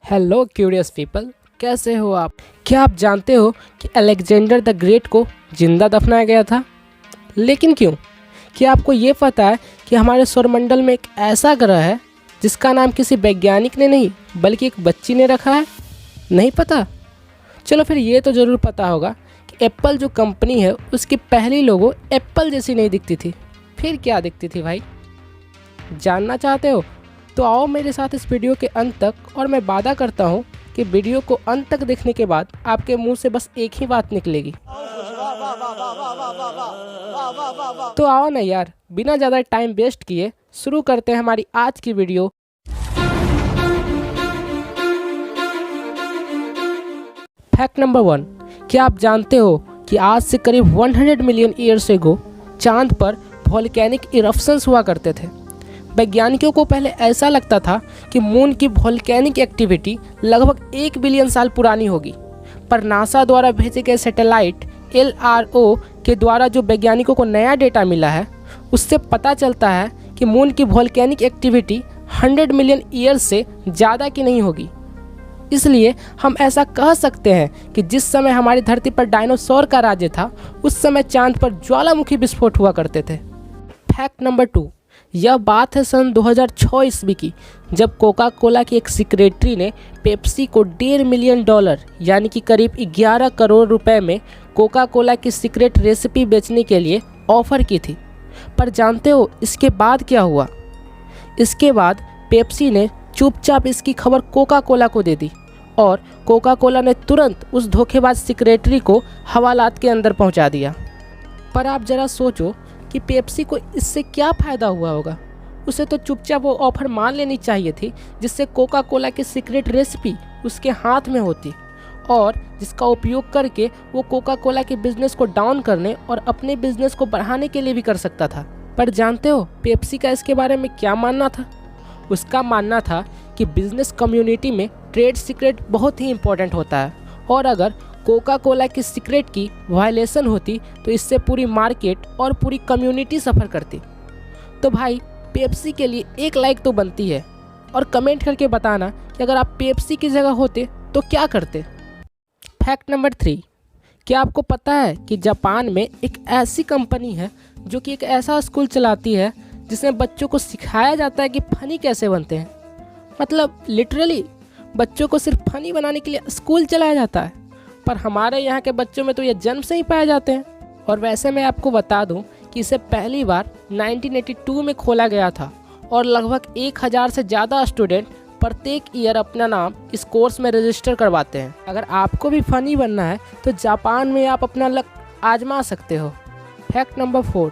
Hello curious people, कैसे हो आप? क्या आप जानते हो कि अलेक्जेंडर द ग्रेट को जिंदा दफनाया गया था? लेकिन क्यों? क्या आपको ये पता है कि हमारे सौरमंडल में एक ऐसा ग्रह है जिसका नाम किसी वैज्ञानिक ने नहीं बल्कि एक बच्ची ने रखा है? नहीं पता? चलो फिर ये तो ज़रूर पता होगा कि एप्पल जो कंपनी है उसकी पहली लोगो एप्पल जैसी नहीं दिखती थी। फिर क्या दिखती थी भाई? जानना चाहते हो? तो आओ मेरे साथ इस वीडियो के अंत तक, और मैं वादा करता हूँ कि वीडियो को अंत तक देखने के बाद आपके मुंह से बस एक ही बात निकलेगी। तो आओ ना यार, बिना ज़्यादा टाइम वेस्ट किए शुरू करते हैं हमारी आज की वीडियो। फैक्ट नंबर 1, क्या आप जानते हो कि आज से करीब 100 मिलियन ईयर्स एगो चांद पर वॉल्केनिक इरप्शंस हुआ करते थे। वैज्ञानिकों को पहले ऐसा लगता था कि मून की वॉल्केनिक एक्टिविटी लगभग 1 बिलियन साल पुरानी होगी, पर नासा द्वारा भेजे गए सैटेलाइट LRO के द्वारा जो वैज्ञानिकों को नया डेटा मिला है उससे पता चलता है कि मून की वॉल्केनिक एक्टिविटी 100 मिलियन ईयर्स से ज़्यादा की नहीं होगी। इसलिए हम ऐसा कह सकते हैं कि जिस समय हमारी धरती पर डायनासोर का राज्य था उस समय चांद पर ज्वालामुखी विस्फोट हुआ करते थे। फैक्ट नंबर 2, यह बात है सन 2006 ईस्वी की, जब कोका कोला की एक सेक्रेटरी ने पेप्सी को $1.5 मिलियन यानी कि करीब 11 करोड़ रुपए में कोका कोला की सीक्रेट रेसिपी बेचने के लिए ऑफर की थी। पर जानते हो इसके बाद क्या हुआ? इसके बाद पेप्सी ने चुपचाप इसकी खबर कोका कोला को दे दी और कोका कोला ने तुरंत उस धोखेबाज सेक्रेटरी को हवालात के अंदर पहुंचा दिया। पर आप ज़रा सोचो कि पेप्सी को इससे क्या फ़ायदा हुआ होगा? उसे तो चुपचाप वो ऑफ़र मान लेनी चाहिए थी जिससे कोका कोला की सीक्रेट रेसिपी उसके हाथ में होती और जिसका उपयोग करके वो कोका कोला के बिज़नेस को डाउन करने और अपने बिज़नेस को बढ़ाने के लिए भी कर सकता था। पर जानते हो पेप्सी का इसके बारे में क्या मानना था? उसका मानना था कि बिज़नेस कम्युनिटी में ट्रेड सीक्रेट बहुत ही इम्पोर्टेंट होता है और अगर कोका कोला की सीक्रेट की वायलेशन होती तो इससे पूरी मार्केट और पूरी कम्युनिटी सफ़र करती। तो भाई पेप्सी के लिए एक लाइक तो बनती है और कमेंट करके बताना कि अगर आप पेप्सी की जगह होते तो क्या करते। फैक्ट नंबर 3, क्या आपको पता है कि जापान में एक ऐसी कंपनी है जो कि एक ऐसा स्कूल चलाती है जिसमें बच्चों को सिखाया जाता है कि फ़नी कैसे बनते हैं। मतलब लिटरली बच्चों को सिर्फ फ़नी बनाने के लिए स्कूल चलाया जाता है। पर हमारे यहाँ के बच्चों में तो ये जन्म से ही पाए जाते हैं। और वैसे मैं आपको बता दूं कि इसे पहली बार 1982 में खोला गया था और लगभग 1000 से ज़्यादा स्टूडेंट प्रत्येक ईयर अपना नाम इस कोर्स में रजिस्टर करवाते हैं। अगर आपको भी फ़नी बनना है तो जापान में आप अपना लक आजमा सकते हो। फैक्ट नंबर 4,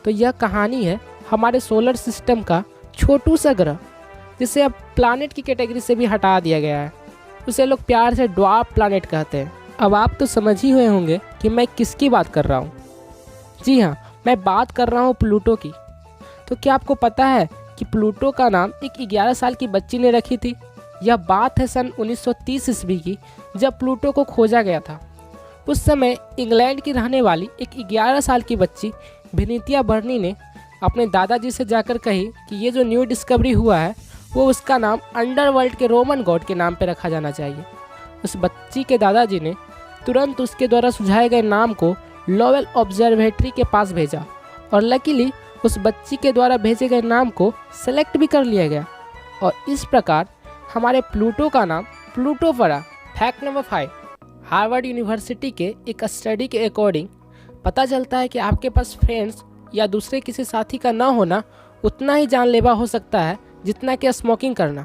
तो यह कहानी है हमारे सोलर सिस्टम का छोटू सा ग्रह जिसे अब प्लानेट की कैटेगरी से भी हटा दिया गया है। उसे लोग प्यार से ड्वार्फ प्लानेट कहते हैं। अब आप तो समझ ही हुए होंगे कि मैं किसकी बात कर रहा हूँ। जी हाँ, मैं बात कर रहा हूँ प्लूटो की। तो क्या आपको पता है कि प्लूटो का नाम एक 11 साल की बच्ची ने रखी थी? यह बात है सन 1930 ईस्वी की, जब प्लूटो को खोजा गया था। उस समय इंग्लैंड की रहने वाली एक 11 साल की बच्ची विनीतिया बर्नी ने अपने दादाजी से जाकर कही कि ये जो न्यू डिस्कवरी हुआ है वो उसका नाम अंडरवर्ल्ड के रोमन गॉड के नाम पर रखा जाना चाहिए। उस बच्ची के दादाजी ने तुरंत उसके द्वारा सुझाए गए नाम को लोवेल ऑब्जर्वेटरी के पास भेजा और लकीली उस बच्ची के द्वारा भेजे गए नाम को सेलेक्ट भी कर लिया गया और इस प्रकार हमारे प्लूटो का नाम प्लूटो पड़ा। फैक्ट नंबर 5, हार्वर्ड यूनिवर्सिटी के एक स्टडी के अकॉर्डिंग पता चलता है कि आपके पास फ्रेंड्स या दूसरे किसी साथी का ना होना उतना ही जानलेवा हो सकता है जितना कि स्मोकिंग करना।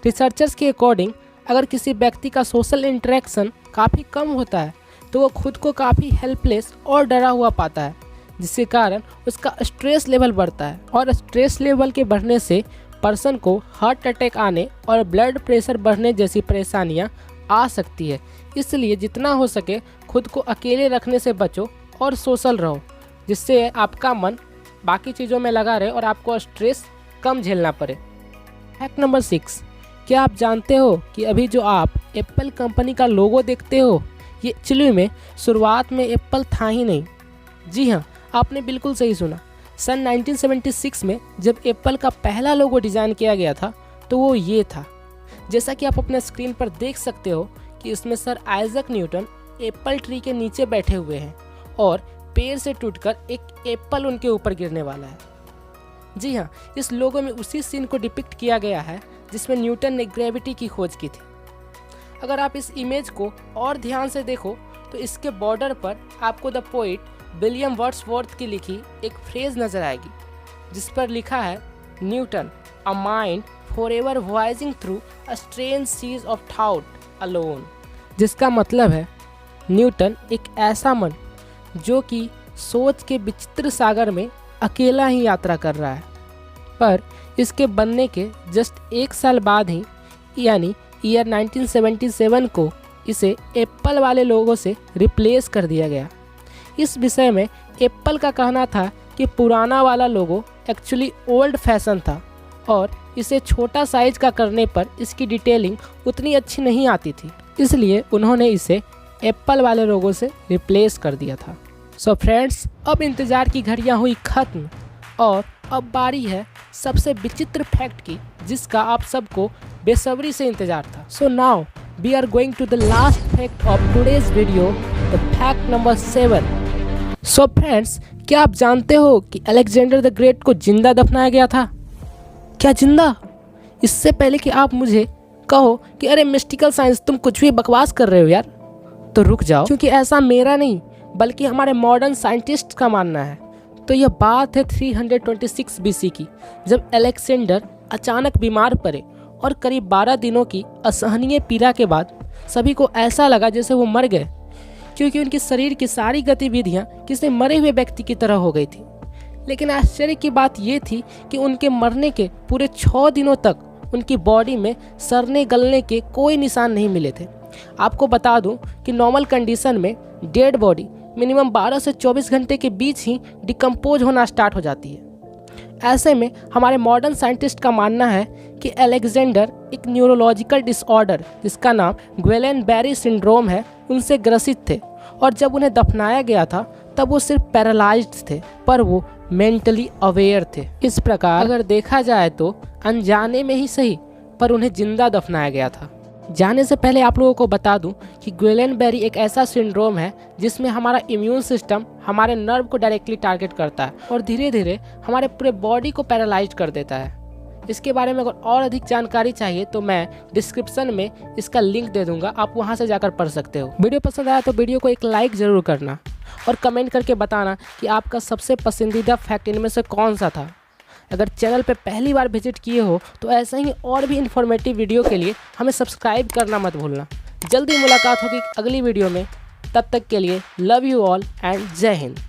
रिसर्चर्स के अकॉर्डिंग अगर किसी व्यक्ति का सोशल इंटरेक्शन काफ़ी कम होता है तो वो खुद को काफ़ी हेल्पलेस और डरा हुआ पाता है, जिसके कारण उसका स्ट्रेस लेवल बढ़ता है और स्ट्रेस लेवल के बढ़ने से पर्सन को हार्ट अटैक आने और ब्लड प्रेशर बढ़ने जैसी परेशानियां आ सकती है। इसलिए जितना हो सके खुद को अकेले रखने से बचो और सोशल रहो, जिससे आपका मन बाकी चीज़ों में लगा रहे और आपको स्ट्रेस कम झेलना पड़े। फैक्ट नंबर 6, क्या आप जानते हो कि अभी जो आप एप्पल कंपनी का लोगो देखते हो ये एक्चुअली में शुरुआत में एप्पल था ही नहीं। जी हाँ, आपने बिल्कुल सही सुना। सन 1976 में जब एप्पल का पहला लोगो डिज़ाइन किया गया था तो वो ये था, जैसा कि आप अपने स्क्रीन पर देख सकते हो कि इसमें sir Isaac Newton Apple tree के नीचे बैठे हुए हैं और पेड़ से टूटकर एक एप्पल उनके ऊपर गिरने वाला है। जी हाँ, इस लोगो में उसी सीन को डिपिक्ट किया गया है जिसमें न्यूटन ने ग्रेविटी की खोज की थी। अगर आप इस इमेज को और ध्यान से देखो तो इसके बॉर्डर पर आपको द पोइट विलियम वर्ड्सवर्थ की लिखी एक फ्रेज नजर आएगी जिस पर लिखा है, Newton a mind forever voyaging through a strange seas of thought alone, जिसका मतलब है न्यूटन एक ऐसा मन जो कि सोच के विचित्र सागर में अकेला ही यात्रा कर रहा है। पर इसके बनने के जस्ट एक साल बाद ही यानी ईयर 1977 को इसे एप्पल वाले लोगों से रिप्लेस कर दिया गया। इस विषय में एप्पल का कहना था कि पुराना वाला लोगो एक्चुअली ओल्ड फैशन था और इसे छोटा साइज का करने पर इसकी डिटेलिंग उतनी अच्छी नहीं आती थी, इसलिए उन्होंने इसे एप्पल वाले लोगों से रिप्लेस कर दिया था। सो फ्रेंड्स, अब इंतज़ार की घड़ियां हुई ख़त्म और अब बारी है सबसे विचित्र फैक्ट की जिसका आप सबको बेसब्री से इंतजार था। So now we are going to the last fact of today's video, the fact number 7। So friends, क्या आप जानते हो कि अलेक्जेंडर द ग्रेट को जिंदा दफनाया गया था? क्या जिंदा? इससे पहले कि आप मुझे कहो कि अरे मिस्टिकल साइंस तुम कुछ भी बकवास कर रहे हो यार, तो रुक जाओ, क्योंकि ऐसा मेरा नहीं बल्कि हमारे मॉडर्न साइंटिस्ट का मानना है। तो यह बात है 326 बीसी की, जब अलेक्जेंडर अचानक बीमार पड़े और करीब 12 दिनों की असहनीय पीड़ा के बाद सभी को ऐसा लगा जैसे वो मर गए, क्योंकि उनके शरीर की सारी गतिविधियां किसी मरे हुए व्यक्ति की तरह हो गई थी। लेकिन आश्चर्य की बात ये थी कि उनके मरने के पूरे 6 दिनों तक उनकी बॉडी में सड़ने गलने के कोई निशान नहीं मिले थे। आपको बता दूं कि नॉर्मल कंडीशन में डेड बॉडी मिनिमम 12 से 24 घंटे के बीच ही डिकम्पोज होना स्टार्ट हो जाती है। ऐसे में हमारे मॉडर्न साइंटिस्ट का मानना है कि अलेक्जेंडर एक न्यूरोलॉजिकल डिसऑर्डर जिसका नाम ग्वेलेन बेरी सिंड्रोम है उनसे ग्रसित थे, और जब उन्हें दफनाया गया था तब वो सिर्फ पैरालाइज्ड थे पर वो मेंटली अवेयर थे। इस प्रकार अगर देखा जाए तो अनजाने में ही सही पर उन्हें जिंदा दफनाया गया था। जाने से पहले आप लोगों को बता दूं कि ग्वेलेन बेरी एक ऐसा सिंड्रोम है जिसमें हमारा इम्यून सिस्टम हमारे नर्व को डायरेक्टली टारगेट करता है और धीरे धीरे हमारे पूरे बॉडी को पैरालाइज कर देता है। इसके बारे में अगर और अधिक जानकारी चाहिए तो मैं डिस्क्रिप्शन में इसका लिंक दे दूंगा, आप वहां से जाकर पढ़ सकते हो। वीडियो पसंद आया तो वीडियो को एक लाइक ज़रूर करना और कमेंट करके बताना कि आपका सबसे पसंदीदा फैक्ट इनमें से कौन सा था। अगर चैनल पे पहली बार विजिट किए हो तो ऐसे ही और भी इन्फॉर्मेटिव वीडियो के लिए हमें सब्सक्राइब करना मत भूलना। जल्दी मुलाकात होगी अगली वीडियो में, तब तक के लिए लव यू ऑल एंड जय हिंद।